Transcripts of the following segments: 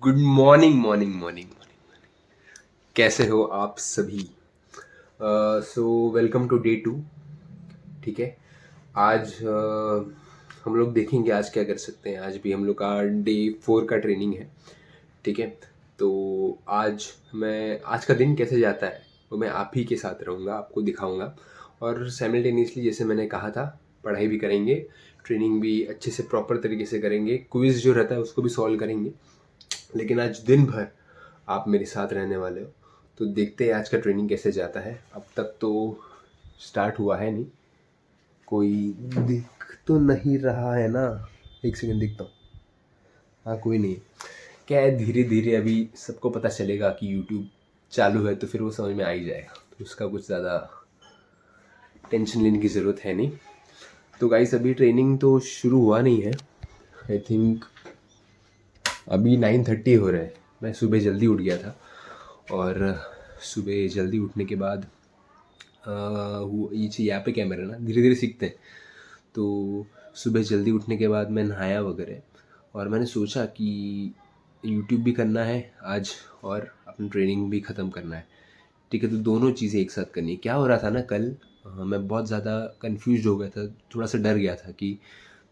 Good morning morning morning morning. कैसे हो आप सभी? So welcome to day 2। ठीक है। आज हम लोग देखेंगे आज क्या कर सकते हैं। आज भी हम लोग का डे 4 का ट्रेनिंग है। ठीक है। तो आज का दिन कैसे जाता है वो मैं आप ही के साथ रहूँगा, आपको दिखाऊंगा। और साइमल्टेनियसली जैसे मैंने कहा था, पढ़ाई भी करेंगे, ट्रेनिंग भी अच्छे से प्रॉपर तरीके से करेंगे, क्विज जो रहता है उसको भी सॉल्व करेंगे। लेकिन आज दिन भर आप मेरे साथ रहने वाले हो, तो देखते हैं आज का ट्रेनिंग कैसे जाता है। अब तक तो स्टार्ट हुआ है नहीं, कोई दिख तो नहीं रहा है ना? एक सेकंड दिखता हूँ। हाँ, कोई नहीं। क्या है, धीरे धीरे अभी सबको पता चलेगा कि यूट्यूब चालू है, तो फिर वो समझ में आ ही जाएगा, तो उसका कुछ ज़्यादा टेंशन लेने की ज़रूरत है नहीं। तो गाइस, अभी ट्रेनिंग तो शुरू हुआ नहीं है। आई थिंक अभी 9:30 हो रहा है। मैं सुबह जल्दी उठ गया था, और सुबह जल्दी उठने के बाद वो ये चीज़ यहाँ पे कैमरा ना धीरे धीरे सीखते हैं। तो सुबह जल्दी उठने के बाद मैं नहाया वगैरह, और मैंने सोचा कि यूट्यूब भी करना है आज, और अपनी ट्रेनिंग भी ख़त्म करना है। ठीक है, तो दोनों चीज़ें एक साथ करनी है। क्या हो रहा था ना कल, मैं बहुत ज़्यादा कंफ्यूज हो गया था, थोड़ा सा डर गया था कि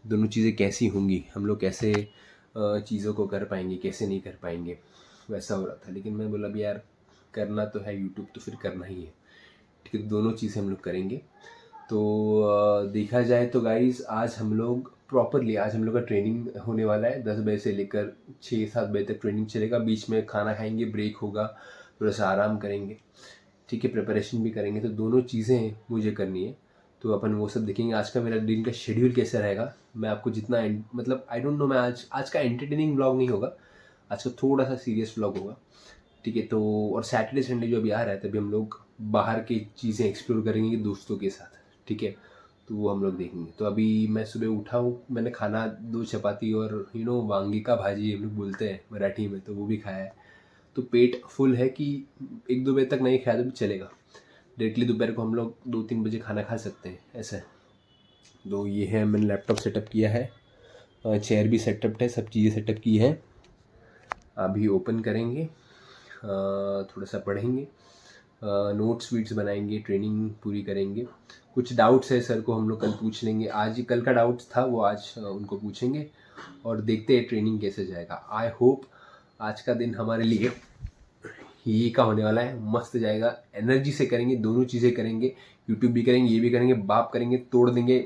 दोनों चीज़ें कैसी होंगी, हम लोग कैसे चीज़ों को कर पाएंगे, कैसे नहीं कर पाएंगे, वैसा हो रहा था। लेकिन मैं बोला भी यार, करना तो है यूट्यूब, तो फिर करना ही है। ठीक है, दोनों चीज़ें हम लोग करेंगे। तो देखा जाए तो गाइस, आज हम लोग प्रॉपरली, आज हम लोग का ट्रेनिंग होने वाला है। 10 बजे से लेकर 6-7 बजे तक ट्रेनिंग चलेगा। बीच में खाना खाएंगे, ब्रेक होगा, थोड़ा सा आराम करेंगे। ठीक है, प्रिपरेशन भी करेंगे। तो दोनों चीज़ें मुझे करनी है, तो अपन वो सब देखेंगे। आज का मेरा दिन का शेड्यूल कैसा रहेगा, मैं आपको जितना मतलब आई डोंट नो, मैं आज का एंटरटेनिंग ब्लॉग नहीं होगा, आज का थोड़ा सा सीरियस ब्लॉग होगा। ठीक है। तो और सैटरडे संडे जो अभी आ रहा है, तभी हम लोग बाहर की चीज़ें एक्सप्लोर करेंगे दोस्तों के साथ। ठीक है, तो वो हम लोग देखेंगे। तो अभी मैं सुबह उठा हूँ, मैंने खाना 2 चपाती और वांगी का भाजी हम लोग बोलते हैं मराठी में, तो वो भी खाया है। तो पेट फुल है कि 1-2 बजे तक नहीं खाया तो भी चलेगा। डायरेक्टली दोपहर को हम लोग 2-3 बजे खाना खा सकते हैं, ऐसा है। तो ये है, मैंने लैपटॉप सेटअप किया है, चेयर भी सेटअप है, सब चीज़ें सेटअप की है। अभी ओपन करेंगे, थोड़ा सा पढ़ेंगे, नोट्स वीट्स बनाएंगे, ट्रेनिंग पूरी करेंगे। कुछ डाउट्स है सर को हम लोग कल पूछ लेंगे, आज ही कल का डाउट्स था वो आज उनको पूछेंगे, और देखते हैं ट्रेनिंग कैसे जाएगा। आई होप आज का दिन हमारे लिए ये का होने वाला है, मस्त जाएगा। एनर्जी से करेंगे, दोनों चीज़ें करेंगे, यूट्यूब भी करेंगे, ये भी करेंगे, बाप करेंगे, तोड़ देंगे।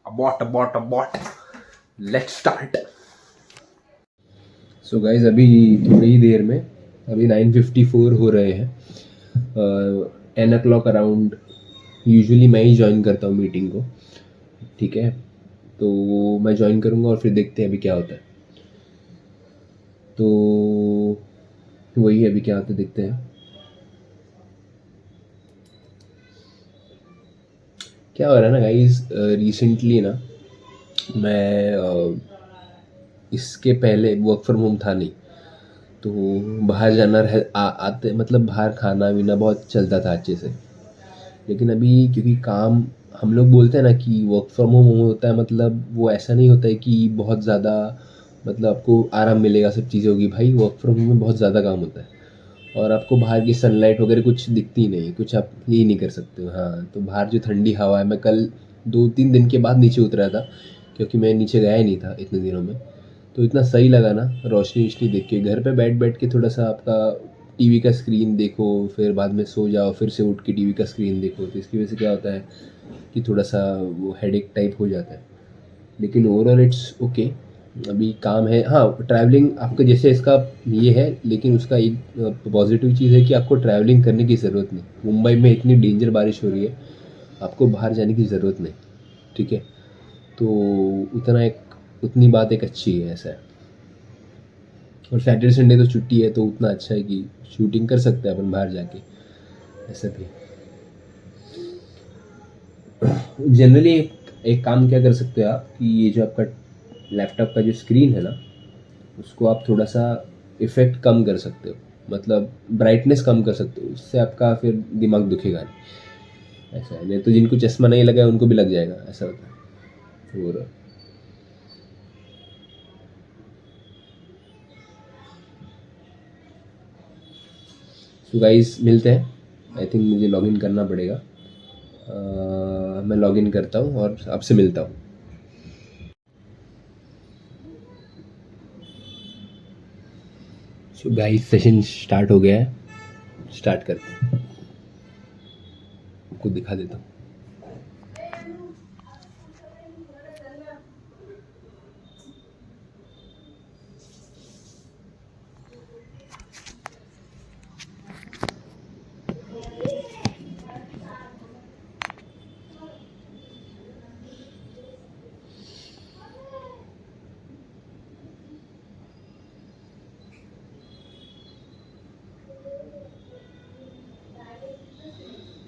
About about about, let's start. So guys, अभी थोड़ी ही देर में, अभी 9:54 हो रहे हैं। 10 o'clock अराउंड यूजुअली मैं ही ज्वाइन करता हूँ मीटिंग को। ठीक है, तो मैं ज्वाइन करूँगा और फिर देखते हैं अभी क्या होता है। तो वही अभी क्या होता है, देखते हैं क्या हो रहा है ना गाइज। रिसेंटली ना, मैं इसके पहले वर्क फ्रॉम होम था नहीं, तो बाहर जाना आते, मतलब बाहर खाना पीना बहुत चलता था अच्छे से। लेकिन अभी क्योंकि काम, हम लोग बोलते हैं ना कि वर्क फ्रॉम होम होता है, मतलब वो ऐसा नहीं होता है कि बहुत ज़्यादा, मतलब आपको आराम मिलेगा, सब चीज़ें होगी। भाई, वर्क फ्रॉम होम में बहुत ज़्यादा काम होता है, और आपको बाहर की सनलाइट वगैरह कुछ दिखती नहीं, कुछ आप यही नहीं कर सकते हो। हाँ, तो बाहर जो ठंडी हवा है, मैं कल 2-3 दिन के बाद नीचे उतरा था, क्योंकि मैं नीचे गया ही नहीं था इतने दिनों में। तो इतना सही लगा ना, रोशनी वोशनी देख के। घर पे बैठ बैठ के थोड़ा सा आपका टीवी का स्क्रीन देखो, फिर बाद में सो जाओ, फिर से उठ के टीवी का स्क्रीन देखो, तो इसकी वजह से क्या होता है कि थोड़ा सा वो हेडेक टाइप हो जाता है। लेकिन ओवरऑल इट्स ओके। अभी काम है, हाँ, ट्रैवलिंग आपका जैसे इसका ये है, लेकिन उसका एक पॉजिटिव चीज़ है कि आपको ट्रैवलिंग करने की ज़रूरत नहीं। मुंबई में इतनी डेंजर बारिश हो रही है, आपको बाहर जाने की ज़रूरत नहीं। ठीक है, तो उतनी बात एक अच्छी है, ऐसा है। और सैटरडे संडे तो छुट्टी है, तो उतना अच्छा है कि शूटिंग कर सकते हैं अपन बाहर जाके, ऐसा भी। जनरली एक काम क्या कर सकते हो आप, कि ये जो आपका लैपटॉप का जो स्क्रीन है ना, उसको आप थोड़ा सा इफ़ेक्ट कम कर सकते हो, मतलब ब्राइटनेस कम कर सकते हो, इससे आपका फिर दिमाग दुखेगा नहीं। ऐसा है, नहीं तो जिनको चश्मा नहीं लगा है उनको भी लग जाएगा, ऐसा होता है। और सो गाइस मिलते हैं। आई थिंक मुझे लॉगिन करना पड़ेगा। मैं लॉगिन करता हूँ और आपसे मिलता हूँ। सो गाइस सेशन स्टार्ट हो गया है। स्टार्ट करते हैं। आपको दिखा देता हूँ।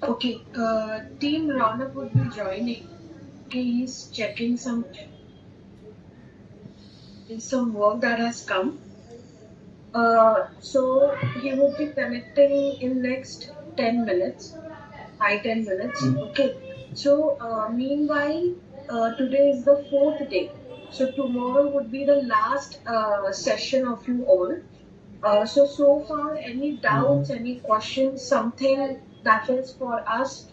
Okay, Team Roundup would be joining. Okay, he's checking some work that has come. So he would be connecting in next 10 minutes, 10 minutes. Okay. So meanwhile, today is the fourth day. So tomorrow would be the last session of you all. So far, any doubts, any questions, something that is for us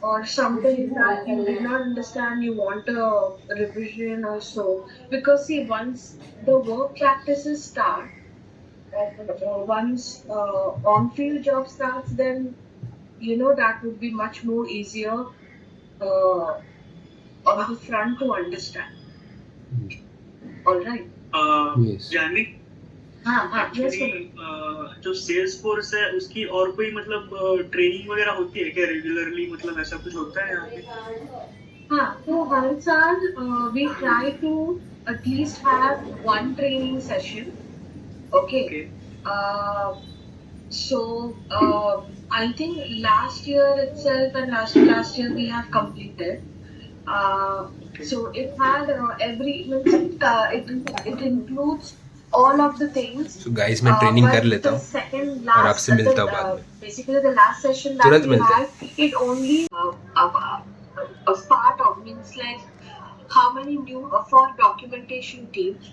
or something that you did not understand, you want a revision or so. Because see, once the work practices start, once on-field job starts, then that would be much more easier on the front to understand. All right. Yes. Janvi हाँ yes जो sales force है उसकी और कोई मतलब training वगैरह होती है क्या रेगुलरली, मतलब ऐसा कुछ होता है यहाँ पे? हाँ तो हर साल we try to at least have one training session. Okay. So I think last year itself and last year we have completed. So it had it includes all of the things. So guys मैं training कर But लेता the हूँ second और last आपसे मिलता हूँ बाद में। basically the last session that तुरंत we मिलते हैं। had, it only a part of means like how many new for documentation teams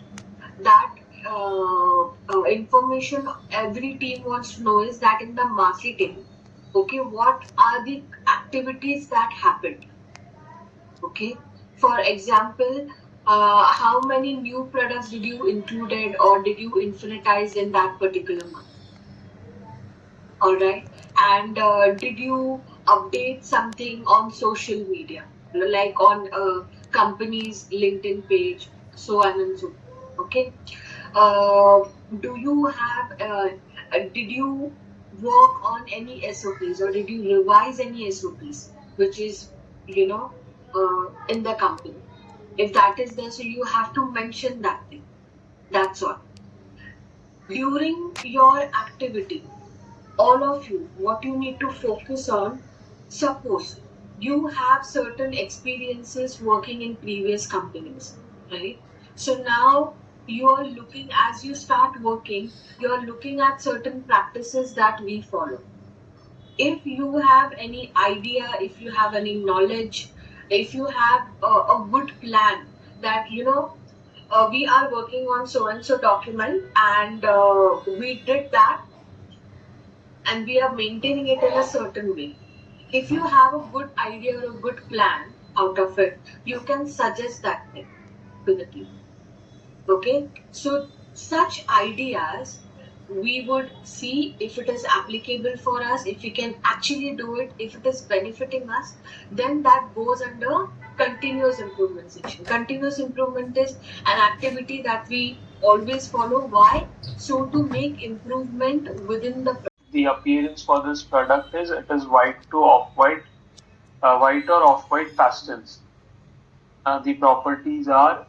that information every team wants to know is that in the marketing, okay, what are the activities that happened? Okay, for example, how many new products did you included or did you infinitize in that particular month? All right, and did you update something on social media, like on a company's LinkedIn page, so on and so forth? Okay. Uh, do you have, did you work on any SOPs or did you revise any SOPs, which is, in the company? If that is there, so you have to mention that thing. That's all. During your activity, all of you, what you need to focus on, suppose you have certain experiences working in previous companies, right? So now you are looking, as you start working, you are looking at certain practices that we follow. If you have any idea, if you have any knowledge, if you have a good plan that, we are working on so and so document and we did that and we are maintaining it in a certain way. If you have a good idea or a good plan out of it, you can suggest that thing to the team. Okay, so such ideas we would see if it is applicable for us, if we can actually do it, if it is benefiting us, then that goes under continuous improvement section. Continuous improvement is an activity that we always follow. Why? So to make improvement within the appearance for this product is it is white to off-white, white or off-white pastels. The properties are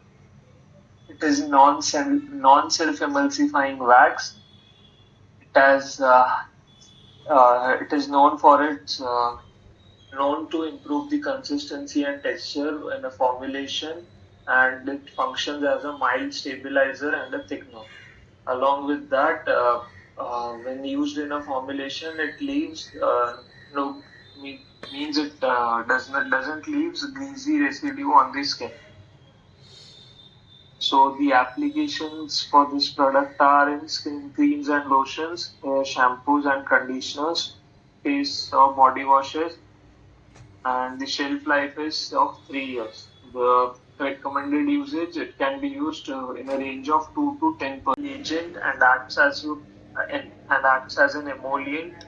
it is non-self emulsifying wax. It is known for its known to improve the consistency and texture in a formulation, and it functions as a mild stabilizer and a thickener. Along with that, when used in a formulation, it leaves no means it doesn't leaves greasy residue on the skin. So the applications for this product are in skin creams and lotions, hair shampoos and conditioners, face or body washes, and the shelf life is of 3 years. The recommended usage, it can be used in a range of 2 to 10% agent and acts as an emollient.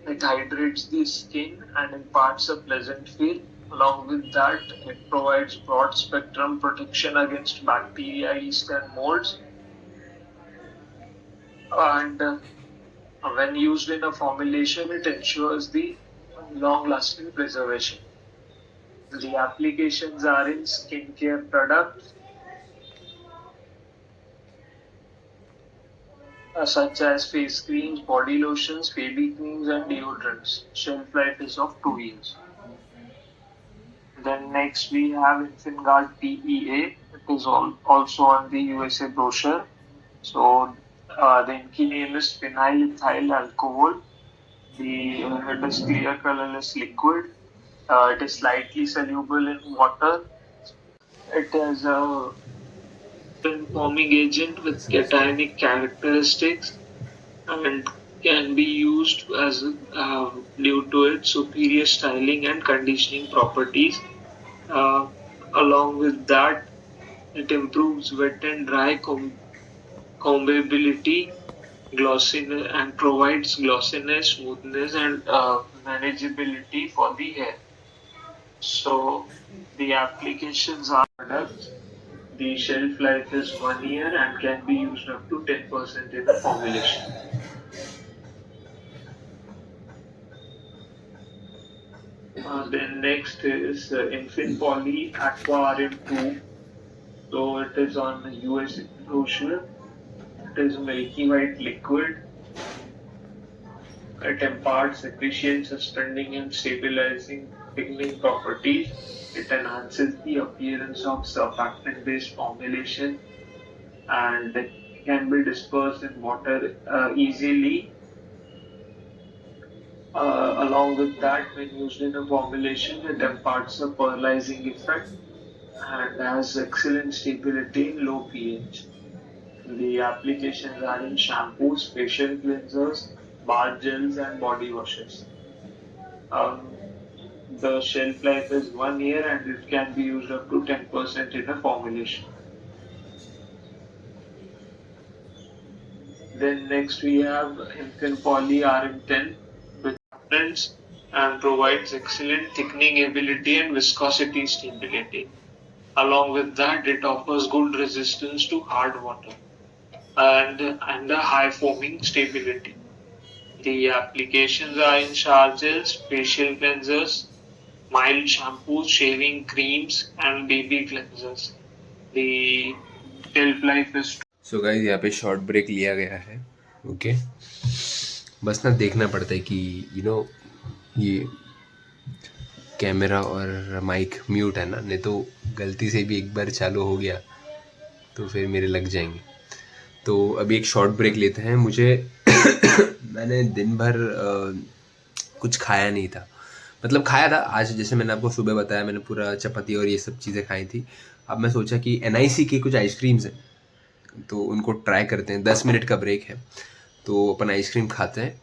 It hydrates the skin and imparts a pleasant feel. Along with that, it provides broad spectrum protection against bacteria, yeast, and molds. And when used in a formulation, it ensures the long lasting preservation. The applications are in skincare products such as face creams, body lotions, baby creams, and deodorants. Shelf life is of 2 years. Then next we have Infinguard PEA. It is also on the USA brochure. So the Inky name is phenyl ethyl alcohol. It is clear colorless liquid. It is slightly soluble in water. It is a film forming agent with cationic characteristics and can be used as due to its superior styling and conditioning properties. Uh, Along with that, it improves wet and dry combability, glossiness, and provides glossiness, smoothness, and manageability for the hair. So the applications are products. The shelf life is 1 year and can be used up to 10% in the formulation. Then next is Infin Poly Aqua RM2. So it is on the US brochure. It is milky white liquid. It imparts efficient suspending and stabilizing thickening properties. It enhances the appearance of surfactant-based formulation and it can be dispersed in water easily. Along with that, when used in a formulation, it imparts a pearlizing effect and has excellent stability in low pH. The applications are in shampoos, facial cleansers, bath gels, and body washes. Um, the shelf life is 1 year and it can be used up to 10% in a formulation. Then next we have Infin Poly RM10, which patents and provides excellent thickening ability and viscosity stability. Along with that, it offers good resistance to hard water and a high foaming stability. The applications are in shower gels, facial cleansers, mild shampoos, shaving creams, and baby cleansers. The shelf life is so guys यहाँ पे short break लिया गया है. Okay, बस ना देखना पड़ता है कि ये कैमरा और माइक म्यूट है ना, नहीं तो गलती से भी एक बार चालू हो गया तो फिर मेरे लग जाएंगे. तो अभी एक शॉर्ट ब्रेक लेते हैं. मुझे मैंने दिन भर कुछ खाया नहीं था. मतलब खाया था आज, जैसे मैंने आपको सुबह बताया, मैंने पूरा चपाती और ये सब चीज़ें खाई थी. अब मैं सोचा कि NIC की कुछ आइसक्रीम्स हैं तो उनको ट्राई करते हैं. 10 मिनट का ब्रेक है तो अपन आइसक्रीम खाते हैं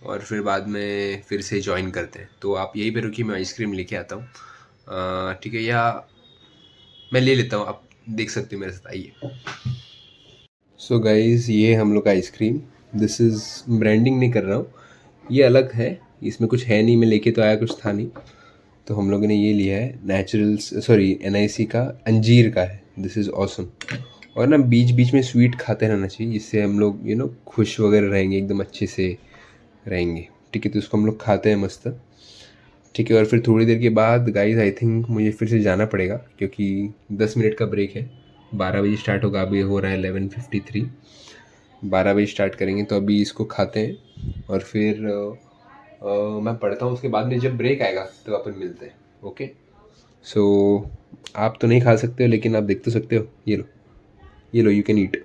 और फिर बाद में फिर से ज्वाइन करते हैं. तो आप यहीं पे रुकिए, मैं आइसक्रीम लेके आता हूँ. ठीक है, या मैं ले लेता हूँ, आप देख सकते हो मेरे साथ, आइए. सो गाइज़, ये हम लोग का आइसक्रीम. दिस इज़, ब्रांडिंग नहीं कर रहा हूँ, ये अलग है, इसमें कुछ है नहीं, मैं लेके तो आया, कुछ था नहीं, तो हम लोगों ने ये लिया है. नेचुरल्स, सॉरी, NIC का अंजीर का है. This is awesome. और ना बीच बीच में स्वीट खाते रहना चाहिए, जिससे हम लोग खुश वगैरह रहेंगे, एकदम अच्छे से रहेंगे. ठीक है, तो इसको हम लोग खाते हैं मस्त. ठीक है, और फिर थोड़ी देर के बाद गाइस, आई थिंक मुझे फिर से जाना पड़ेगा क्योंकि 10 मिनट का ब्रेक है. 12 बजे स्टार्ट होगा, अभी हो रहा है 11:53. 12 बजे स्टार्ट करेंगे, तो अभी इसको खाते हैं और फिर मैं पढ़ता हूँ. उसके बाद में जब ब्रेक आएगा तो अपन मिलते हैं. ओके, सो आप तो नहीं खा सकते हो, लेकिन आप देख तो सकते हो. ये लो, यू कैन ईट.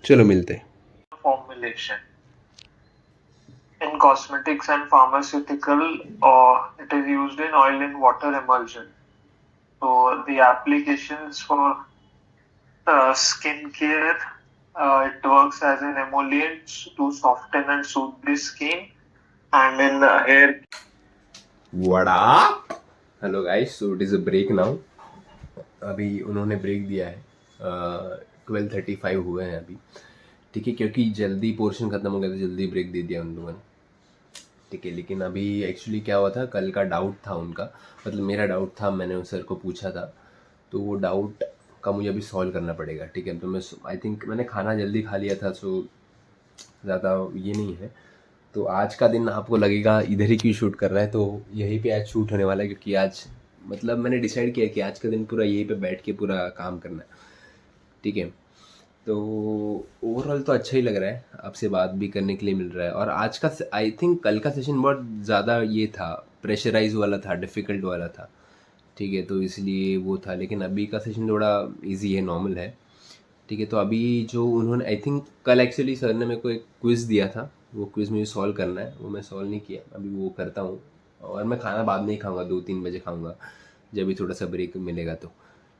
चलो मिलते हैं. formulation. In cosmetics and pharmaceutical, or it is used in oil and water emulsion. So the applications for skin care, it works as an emollient to soften and soothe the skin, and in hair. What up? Hello guys, so it is a break now. अभी उन्होंने break दिया है. 12:35 हुए हैं अभी. ठीक है, क्योंकि जल्दी पोर्शन ख़त्म हो गया तो जल्दी ब्रेक दे दिया उन लोगों ने. ठीक है, लेकिन अभी एक्चुअली क्या हुआ था, कल का डाउट था उनका, मतलब मेरा डाउट था, मैंने उस सर को पूछा था, तो वो डाउट का मुझे अभी सॉल्व करना पड़ेगा. ठीक है, तो मैं आई थिंक मैंने खाना जल्दी खा लिया था, सो ज़्यादा ये नहीं है. तो आज का दिन आपको लगेगा इधर ही क्यों शूट कर रहा है, तो यहीं पे आज शूट होने वाला है, क्योंकि आज मतलब मैंने डिसाइड किया कि आज का दिन पूरा यहीं पे बैठ के पूरा काम करना है. ठीक है, तो ओवरऑल तो अच्छा ही लग रहा है, आपसे बात भी करने के लिए मिल रहा है. और आज का आई थिंक कल का सेशन बहुत ज़्यादा ये था, प्रेशराइज वाला था, डिफ़िकल्ट वाला था. ठीक है, तो इसलिए वो था, लेकिन अभी का सेशन थोड़ा इजी है, नॉर्मल है. ठीक है, तो अभी जो उन्होंने आई थिंक कल एक्चुअली सर ने मेरे को एक क्विज़ दिया था, वो क्विज़ मुझे सॉल्व करना है, वो मैं सॉल्व नहीं किया, अभी वो करता हूँ. और मैं खाना बाद में ही खाऊंगा, 2-3 बजे खाऊंगा, जब भी थोड़ा सा ब्रेक मिलेगा तो,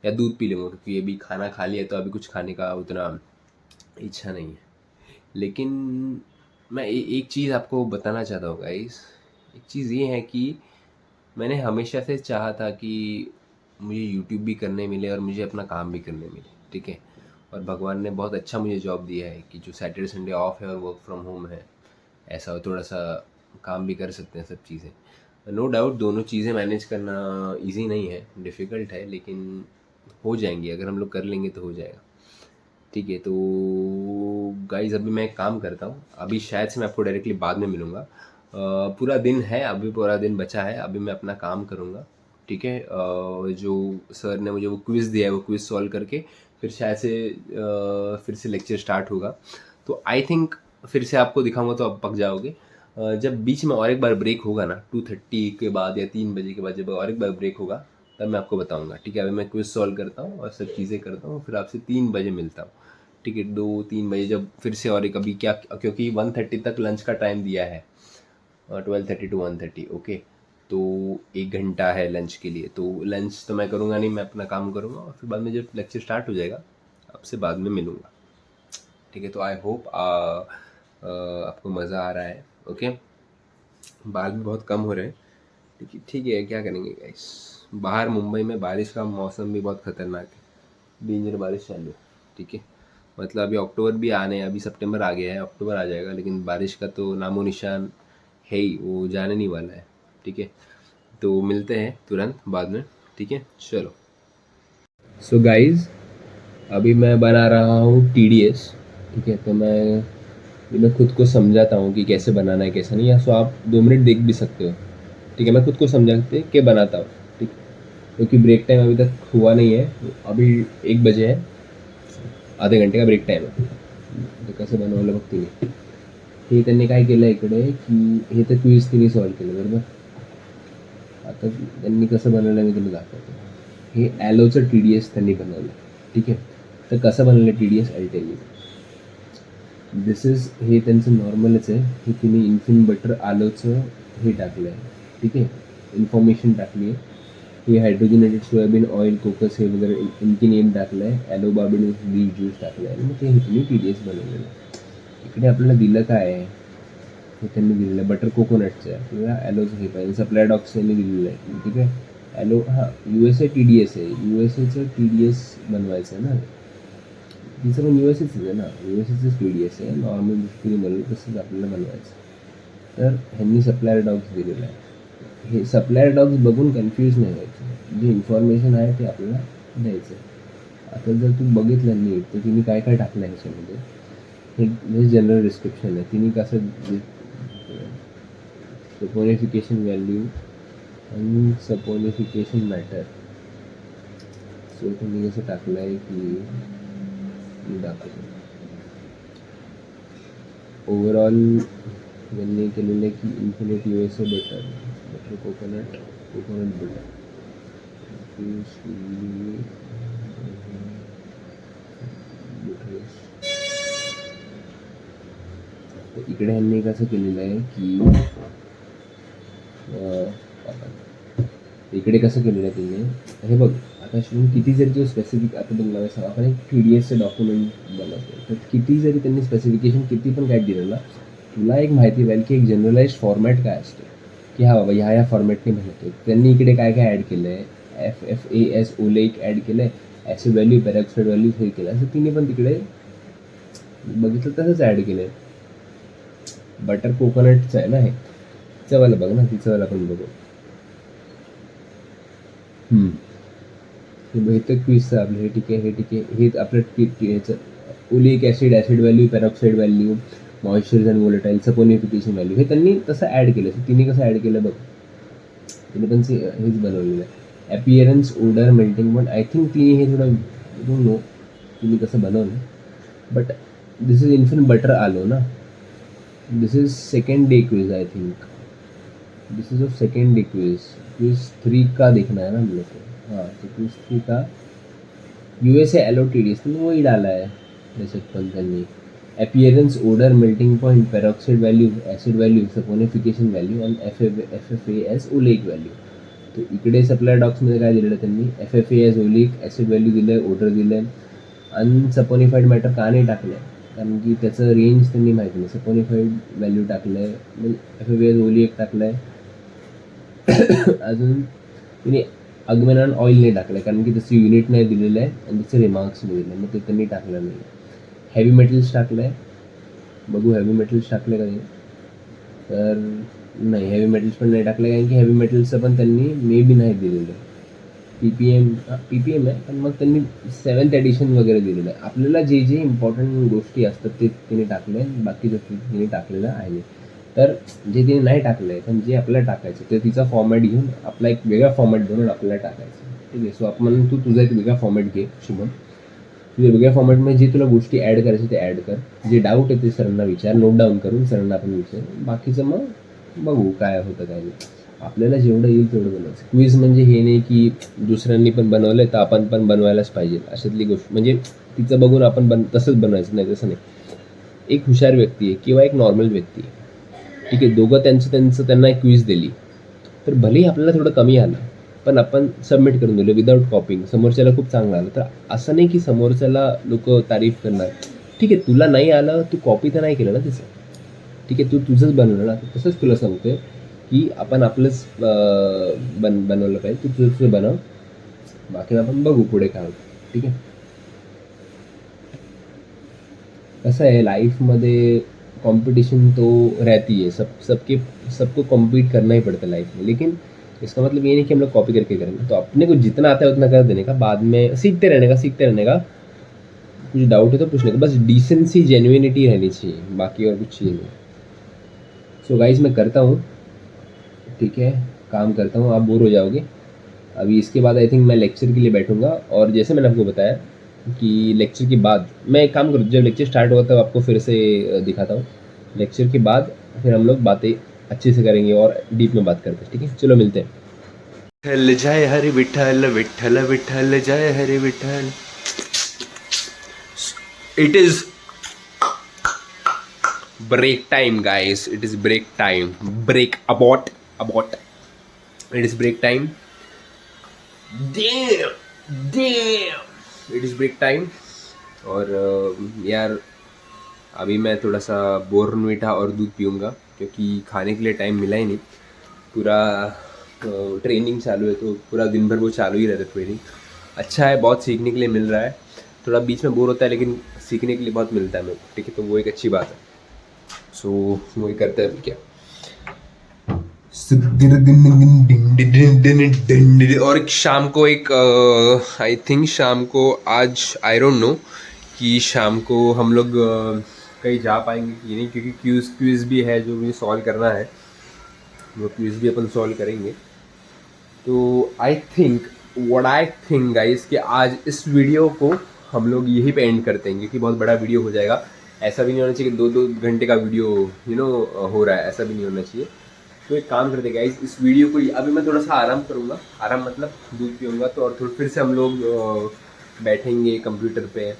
या दूध पी लूँगा, क्योंकि अभी खाना खा लिया तो अभी कुछ खाने का उतना इच्छा नहीं है. लेकिन मैं एक चीज़ आपको बताना चाहता हूँ गाइस. एक चीज़ ये है कि मैंने हमेशा से चाहा था कि मुझे यूट्यूब भी करने मिले और मुझे अपना काम भी करने मिले. ठीक है, और भगवान ने बहुत अच्छा मुझे जॉब दिया है कि जो सैटरडे संडे ऑफ है और वर्क फ्रॉम होम है, ऐसा थोड़ा सा काम भी कर सकते हैं, सब चीज़ें. नो डाउट दोनों चीज़ें मैनेज करना इजी नहीं है, डिफ़िकल्ट है, लेकिन हो जाएंगी, अगर हम लोग कर लेंगे तो हो जाएगा. ठीक है, तो गाइज़ अभी मैं एक काम करता हूँ, अभी शायद से मैं आपको डायरेक्टली बाद में मिलूँगा. पूरा दिन है, अभी पूरा दिन बचा है, अभी मैं अपना काम करूँगा. ठीक है, जो सर ने मुझे वो क्विज़ दिया है, वो क्विज़ सॉल्व करके फिर शायद से फिर से लेक्चर स्टार्ट होगा. तो आई थिंक फिर से आपको दिखाऊंगा तो आप पक जाओगे. जब बीच में और एक बार ब्रेक होगा ना, 2:30 के बाद या 3 बजे के बाद जब और एक बार ब्रेक होगा, तब मैं आपको बताऊंगा. ठीक है, अभी मैं क्विज़ सॉल्व करता हूँ और सब चीज़ें करता हूँ, फिर आपसे 3 बजे मिलता हूँ. ठीक है, 2-3 बजे जब फिर से और एक, अभी क्या, क्योंकि 1:30 तक लंच का टाइम दिया है, 12:30 to 1:30. ओके, तो 1 घंटा है लंच के लिए, तो लंच तो मैं करूँगा नहीं, मैं अपना काम करूँगा और फिर बाद में जब लेक्चर स्टार्ट हो जाएगा आपसे बाद में मिलूँगा. ठीक है, तो आई होप आपको मज़ा आ रहा है. ओके, बाल भी बहुत कम हो रहे हैं. ठीक है, क्या करेंगे गाइस. बाहर मुंबई में बारिश का मौसम भी बहुत ख़तरनाक है, डेंजर बारिश चालू है. ठीक है, मतलब अभी अक्टूबर भी आने, अभी सितंबर आ गया है, अक्टूबर आ जाएगा, लेकिन बारिश का तो नामो निशान है ही, वो जाने नहीं वाला है. ठीक है, तो मिलते हैं तुरंत बाद में. ठीक है, चलो. सो गाइज अभी मैं बना रहा हूँ TDS. ठीक है, तो मैं खुद को समझाता हूँ कि कैसे बनाना है कैसे नहीं, या सो आप 2 मिनट देख भी सकते हो. ठीक है, मैं खुद को समझाते के बनाता हूँ. ठीक, क्योंकि ब्रेक टाइम अभी तक हुआ नहीं है, अभी 1 बजे है, आधे घंटे का ब्रेक टाइम आहे. तर कसं बनवलं बघते मी. हे त्यांनी काय केलं इकडे, की हे तर क्विज तिने सॉल्व केलं बरोबर. आता त्यांनी कसं बनवलं मी तुला दाखवतो. हे ॲलोचं TDS त्यांनी बनवलं. ठीक आहे, तर कसं बनवलं TDS I tell you. This is, हे त्यांचं नॉर्मलच आहे, हे तिने इन्फिन बटर आलोचं हे टाकलं आहे. ठीक आहे, इन्फॉर्मेशन टाकली आहे. हे हायड्रोजनेटेड सोयाबीन ऑइल, कोकस हे वगैरे इनकी नेम टाकलं आहे, ॲलोबार्बिन बीफ ज्यूस टाकलं आहे, आणि मग ते हे तुम्ही TDS बनवलेलं आहे. इकडे आपल्याला दिलं काय आहे, हे त्यांनी दिलेलं आहे बटर कोकोनटचं आहे, किंवा ॲलोचं हे पाहिजे, सप्लाय डॉक्स यांनी दिलेलं आहे. ठीक आहे, ॲलो हां USA TDS आहे, USAचं TDS बनवायचं आहे ना, तिचं पण USAचंच आहे ना, USAचंच TDS आहे, नॉर्मल दुसरी बनवलं तसंच आपल्याला बनवायचं. तर ह्यांनी सप्लायर डॉग्स दिलेलं आहे. हे सप्लायर डॉग्स बघून कन्फ्यूज नाही व्हायचं, जे इन्फॉर्मेशन आहे ते आपल्याला द्यायचं. आता जर तू बघितलं नीट तर तिने काय काय टाकलं आहे ह्याच्यामध्ये, हे जनरल डिस्क्रिप्शन आहे. तिने कसं सपोनिफिकेशन व्हॅल्यू आणि सपोनिफिकेशन मॅटर, सो त्यांनी कसं टाकलं आहे की दाखवतो. ओव्हरऑल यांनी केलेलं आहे की infinite USA butter coconut butter इकडे ह्यांनी कसं केलेलं आहे की इकडे कसं केलेलं आहे तिने, हे बघ आकाश किती जरी तो स्पेसिफिक आता तुम्हाला सांगा आपण एक TDSचं डॉक्युमेंट बनवतो तर किती जरी त्यांनी स्पेसिफिकेशन किती पण काय दिलं ना तुला एक माहिती पाहिजे की एक जनरलाइज फॉर्मॅट काय असतो की हा बाबा ह्या फॉर्मॅटने बनवतो त्यांनी इकडे काय काय ॲड केलं आहे FFAS ओलेक ॲड केलं आहे ॲसिड व्हॅल्यू पॅरॉक्साईड व्हॅल्यू हे केलं असं तिने पण तिकडे बघितलं तसंच ॲड केलं आहे बटर कोकोनटचं आहे ना हे चवाला बघ ना ती चवाला पण बघू हे तर क्विजचं आपलं हे ठीक आहे हे आपलं ह्याचं oleic acid value peroxide value moisture and volatile saponification value हे त्यांनी तसं ॲड केलं तिने कसं ॲड केलं बघ तिने पण हेच बनवलेलं आहे appearance odour melting point I think तिने हे थोडं डोंट नो तिने कसं बनवलं but this is infinite butter आलो ना this is second day quiz I think this is of second day quiz 3 का देखना है ना हम लोग को हाँ तो क्विज 3 का USA LOTDs तो वही डाला है जैसे Pankaj appearance odor melting point peroxide value acid value saponification value and FFAS oleic value तो इकडे सप्लाय डॉक्समध्ये काय दिलेलं त्यांनी FFAS ओलिक ॲसिड व्हॅल्यू दिलं आहे ओडर दिलं आहे अनसपोनिफाईड मॅटर का नाही टाकलं आहे कारण की त्याचं रेंज त्यांनी माहिती नाही सपोनिफाईड व्हॅल्यू टाकलं आहे म्हणजे FFAS ओलिक टाकलं आहे अजून तिने अग्मेनॉन ऑइल नाही टाकलं कारण की त्याचं युनिट नाही दिलेलं आहे आणि त्याचे रिमार्क्स नाही दिले मग ते त्यांनी टाकलं नाही हेवी मेटल्स टाकलं आहे बघू हेवी मेटल्स टाकले का नाही तर नाही हेवी मेटल्स पण नाही टाकले कारण की हेवी मेटल्सचं पण त्यांनी मे बी नाही दिलेलं PPM आहे पण मग त्यांनी 7th एडिशन वगैरे दिलेलं आहे आपल्याला जे जे इम्पॉर्टंट गोष्टी असतात ते तिने टाकले बाकी गोष्टी तिने टाकलेलं आहे तर जे तिने नाही टाकलं आहे पण जे आपल्याला टाकायचं ते तिचा फॉर्मॅट घेऊन आपला एक वेगळा फॉर्मॅट बनवून आपल्याला टाकायचं ठीक आहे सो आपण तुझा एक वेगळा फॉर्मॅट घे शुभम तुझ्या वेगळ्या फॉर्मॅटमध्ये जे तुला गोष्टी ॲड करायचे ते ॲड कर जे डाऊट आहे ते सरांना विचार नोट डाऊन करून सरांना आपण विचार बाकीचं मग बघू काय होतं काय नाही आपल्याला जेवढं येईल तेवढं बनवायचं क्विज म्हणजे हे नाही की दुसऱ्यांनी पण बनवलं आहे तर आपण पण बनवायलाच पाहिजे अशातली गोष्ट म्हणजे तिचं बघून आपण तसंच बनवायचं नाही तसं नाही एक हुशार व्यक्ती आहे किंवा एक नॉर्मल व्यक्ती आहे ठीक आहे दोघं त्यांना एक क्विज दिली तर भलेही आपल्याला थोडं कमी आलं पण आपण सबमिट करून दिलं विदाऊट कॉपिंग समोरच्याला खूप चांगलं आलं तर असं नाही की समोरच्याला लोक तारीफ करणार ठीक आहे तुला नाही आलं तू कॉपी तर नाही केलं ना तिचं ठीक आहे तू तुझंच बनवलं ना तसंच तुला सांगतोय की आपण आपलंच बनवलं पाहिजे तू तुझं बनव बाकी आपण बघू पुढे काय होतं ठीक आहे कसं आहे लाइफमध्ये कंपटीशन तो रहती है सबको कॉम्पीट करना ही पड़ता है लाइफ में लेकिन इसका मतलब ये नहीं कि हम लोग कॉपी करके करेंगे तो अपने को जितना आता है उतना कर देने का बाद में सीखते रहने का कुछ डाउट है तो पूछने का बस डिसेंसी जेन्युइनिटी रहनी चाहिए बाकी और कुछ चाहिए नहीं सो गाइस मैं करता हूँ ठीक है काम करता हूँ आप बोर हो जाओगे अभी इसके बाद आई थिंक मैं लेक्चर के लिए बैठूंगा और जैसे मैंने आपको बताया कि लेक्चर के बाद मैं एक काम करूँ जब लेक्चर स्टार्ट होगा तब आपको फिर से दिखाता हूँ लेक्चर के बाद फिर हम लोग बातें अच्छे से करेंगे और डीप में बात करते हैं ठीक है चलो मिलते हैं विठ्ठल जय हरि विठ्ठल विठ्ठल विठ्ठल जय Hari Vitthal it is break time guys it is break time break abort it is break time damn it is break time और यार अभी मैं थोड़ा सा बोर्नविटा और दूध पीऊँगा क्योंकि खाने के लिए टाइम मिला ही नहीं पूरा ट्रेनिंग चालू है तो पूरा दिन भर वो चालू ही रहता है ट्रेनिंग अच्छा है बहुत सीखने के लिए मिल रहा है थोड़ा बीच में बोर होता है लेकिन सीखने के लिए बहुत मिलता है मेरे को ठीक है तो वो एक अच्छी बात है सो वही करते हैं क्या और शाम को एक आई थिंक शाम को आज आई डोंट नो कि शाम को हम लोग कहीं जा पाएंगे कि नहीं क्योंकि क्विज भी है जो मुझे सॉल्व करना है वो क्विज भी अपन सॉल्व करेंगे तो आई थिंक गाइस कि आज इस वीडियो को हम लोग यहीं पे एंड करते हैं क्योंकि बहुत बड़ा वीडियो हो जाएगा ऐसा भी नहीं होना चाहिए कि 2 घंटे का वीडियो हो रहा है ऐसा भी नहीं होना चाहिए तो एक काम करते गाइस इस वीडियो को अभी मैं थोड़ा सा आराम करूँगा आराम मतलब दूध पीऊँगा तो और थोड़ा फिर से हम लोग बैठेंगे कंप्यूटर पे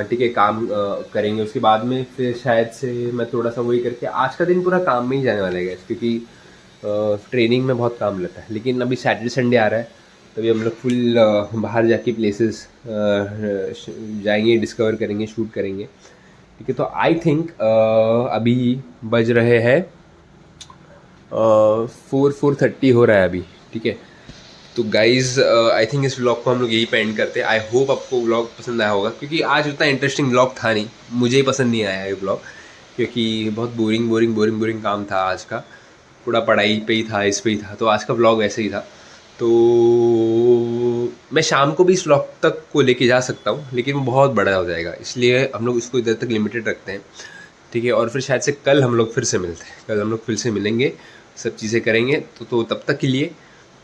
ठीक है काम करेंगे उसके बाद में फिर शायद से मैं थोड़ा सा वही करके आज का दिन पूरा काम में ही जाने वाला है गाइस क्योंकि ट्रेनिंग में बहुत काम लगता है लेकिन अभी सैटरडे संडे आ रहा है तभी हम लोग फुल बाहर जाके प्लेसेस जाएंगे, डिस्कवर करेंगे, शूट करेंगे। ठीक है, तो आई थिंक अभी बज रहे हैं 4:30 हो रहा है अभी। ठीक है, तो गाइज़ आई थिंक इस व्लॉग को हम लोग यही पे एंड करते हैं। आई होप आपको व्लॉग पसंद आया होगा, क्योंकि आज उतना इंटरेस्टिंग व्लॉग था नहीं, मुझे ही पसंद नहीं आया ये व्लॉग, क्योंकि बहुत बोरिंग काम था आज का। पूरा पढ़ाई पे ही था, इस पे ही था, तो आज का व्लॉग ऐसे ही था। तो मैं शाम को भी इस व्लॉग तक को लेके जा सकता हूँ, लेकिन वो बहुत बड़ा हो जाएगा, इसलिए हम लोग इसको इधर तक लिमिटेड रखते हैं। ठीक है, और फिर शायद से कल हम लोग फिर से मिलते हैं, कल हम लोग फिर से मिलेंगे, सब चीज़ें करेंगे। तो तब तक के लिए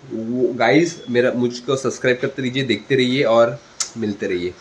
वो गाइज़ मुझको सब्सक्राइब करते रहिए, देखते रहिए और मिलते रहिए।